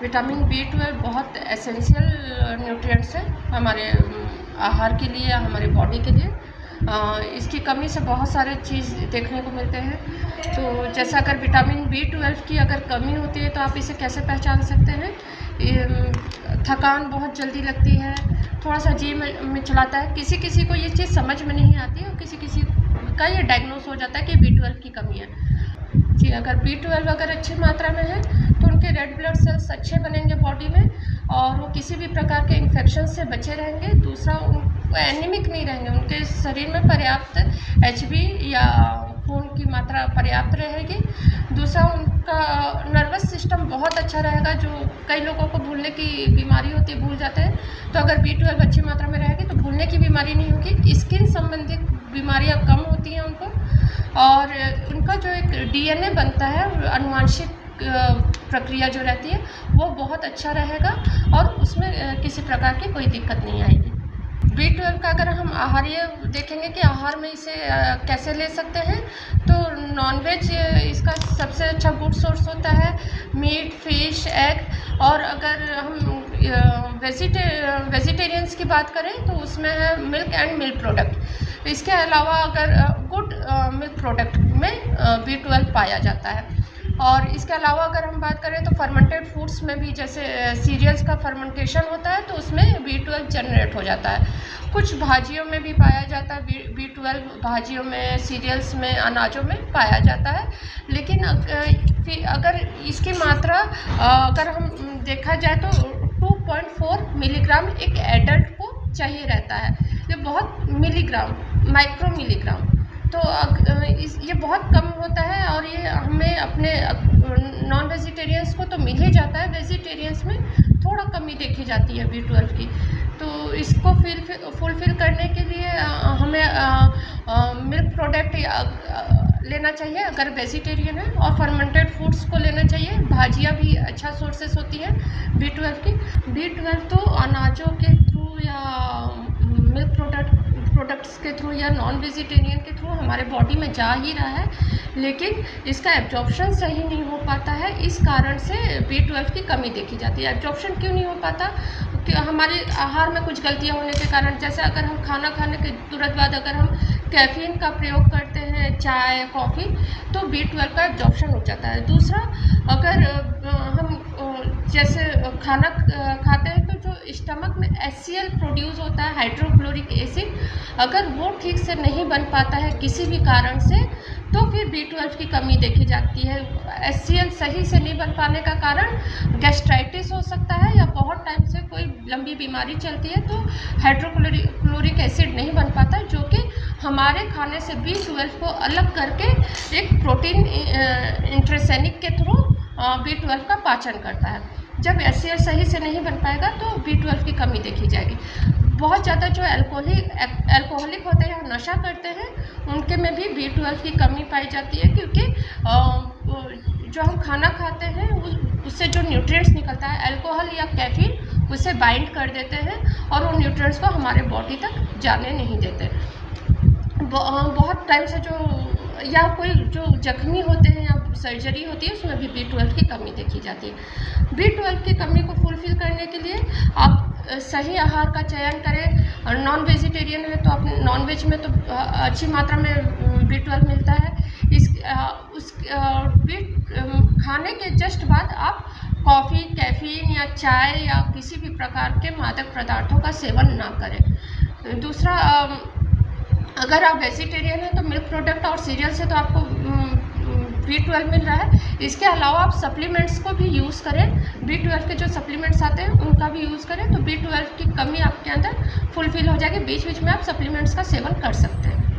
Vitamin B12 बहुत essential nutrients है हमारे आहार के लिए, हमारे बॉडी के लिए। इसकी कमी से बहुत सारे चीज़ देखने को मिलते हैं। तो जैसे अगर विटामिन B12 की अगर कमी होती है तो आप इसे कैसे पहचान सकते हैं? थकान बहुत जल्दी लगती है, थोड़ा सा जी मिचलाता है, किसी किसी को ये चीज़ समझ में नहीं आती है और किसी किसी का ये डायग्नोस हो जाता है कि B12 की कमी है। जी, अगर B12 अगर अच्छी मात्रा में है तो उनके रेड ब्लड सेल्स अच्छे बनेंगे बॉडी में और वो किसी भी प्रकार के इन्फेक्शन से बचे रहेंगे। दूसरा, वो एनीमिक नहीं रहेंगे, उनके शरीर में पर्याप्त HB या खून की मात्रा पर्याप्त रहेगी। दूसरा, उनका नर्वस सिस्टम बहुत अच्छा रहेगा। जो कई लोगों को भूलने की बीमारी होती है, भूल जाते हैं, तो अगर B12 अच्छी मात्रा में रहेगी तो भूलने की बीमारी नहीं होगी। स्किन संबंधित बीमारियां कम होती हैं उनको, और उनका जो एक DNA बनता है, आनुवांशिक प्रक्रिया जो रहती है वो बहुत अच्छा रहेगा और उसमें किसी प्रकार की कोई दिक्कत नहीं आएगी। B12 का अगर हम आहार्य देखेंगे कि आहार में इसे कैसे ले सकते हैं, तो नॉनवेज इसका सबसे अच्छा गुड सोर्स होता है। Meat, fish, egg. और अगर हम वेजिटेरियंस की बात करें तो उसमें है मिल्क एंड मिल्क प्रोडक्ट। इसके अलावा अगर गुड मिल्क प्रोडक्ट में B12 पाया जाता है। और इसके अलावा अगर हम बात करें तो फर्मेंटेड फूड्स में भी, जैसे सीरियल्स का फर्मेंटेशन होता है तो उसमें B12 जनरेट हो जाता है। कुछ भाजियों में भी पाया जाता है B12, भाजियों में, सीरियल्स में, अनाजों में पाया जाता है। लेकिन अगर इसकी मात्रा अगर हम देखा जाए तो 2.4 मिलीग्राम एक एडल्ट को चाहिए रहता है। ये बहुत मिलीग्राम, माइक्रो मिलीग्राम, तो ये बहुत कम होता है। और ये हमें अपने नॉन वेजिटेरियंस को तो मिल ही जाता है, वेजिटेरियंस में थोड़ा कमी देखी जाती है B12 की। तो इसको फुलफिल करने के लिए हमें मिल्क प्रोडक्ट लेना चाहिए अगर वेजिटेरियन है, और फर्मेंटेड फूड्स को लेना चाहिए। भाजियाँ भी अच्छा सोर्सेस होती है B12 की। B12 तो अनाजों के थ्रू या मिल्क प्रोडक्ट्स के थ्रू या नॉन वेजिटेरियन के थ्रू हमारे बॉडी में जा ही रहा है, लेकिन इसका एब्जॉर्प्शन सही नहीं हो पाता है। इस कारण से B12 की कमी देखी जाती है। एब्जॉर्प्शन क्यों नहीं हो पाता? कि हमारे आहार में कुछ गलतियां होने के कारण, जैसे अगर हम खाना खाने के तुरंत बाद अगर हम कैफीन का प्रयोग करते हैं, चाय, कॉफ़ी, तो B12 का एब्जॉर्प्शन हो जाता है। दूसरा, अगर हम जैसे खाना खाते हैं तो जो स्टमक में HCl प्रोड्यूस होता है, हाइड्रोक्लोरिक एसिड, अगर वो ठीक से नहीं बन पाता है किसी भी कारण से, तो फिर B12 की कमी देखी जाती है। HCl सही से नहीं बन पाने का कारण गैस्ट्राइटिस हो सकता है, या बहुत टाइम से कोई लंबी बीमारी चलती है तो हाइड्रोक्लोरिक एसिड नहीं बन पाता, जो कि हमारे खाने से B12 को अलग करके एक प्रोटीन इंट्रेसेनिक के थ्रू B12 का पाचन करता है। जब HCl सही से नहीं बन पाएगा तो B12 की कमी देखी जाएगी। बहुत ज़्यादा जो अल्कोहलिक होते हैं, नशा करते हैं, उनके में भी B12 की कमी पाई जाती है, क्योंकि जो हम खाना खाते हैं उससे जो न्यूट्रिएंट्स निकलता है, अल्कोहल या कैफीन उसे बाइंड कर देते हैं और उन न्यूट्रिएंट्स को हमारे बॉडी तक जाने नहीं देते। बहुत टाइम से या कोई जो जख्मी होते हैं या सर्जरी होती है, उसमें भी B12 की कमी देखी जाती है। B12 की कमी को फुलफिल करने के लिए आप सही आहार का चयन करें। और नॉन वेजिटेरियन है तो आप नॉन वेज में तो अच्छी मात्रा में B12 मिलता है। खाने के जस्ट बाद आप कॉफ़ी, कैफीन या चाय या किसी भी प्रकार के मादक पदार्थों का सेवन ना करें। दूसरा, अगर आप वेजिटेरियन हैं तो मिल्क प्रोडक्ट और सीरियल से तो आपको B12 मिल रहा है। इसके अलावा आप सप्लीमेंट्स को भी यूज़ करें। B12 के जो सप्लीमेंट्स आते हैं उनका भी यूज़ करें, तो B12 की कमी आपके अंदर फुलफिल हो जाएगी। बीच बीच में आप सप्लीमेंट्स का सेवन कर सकते हैं।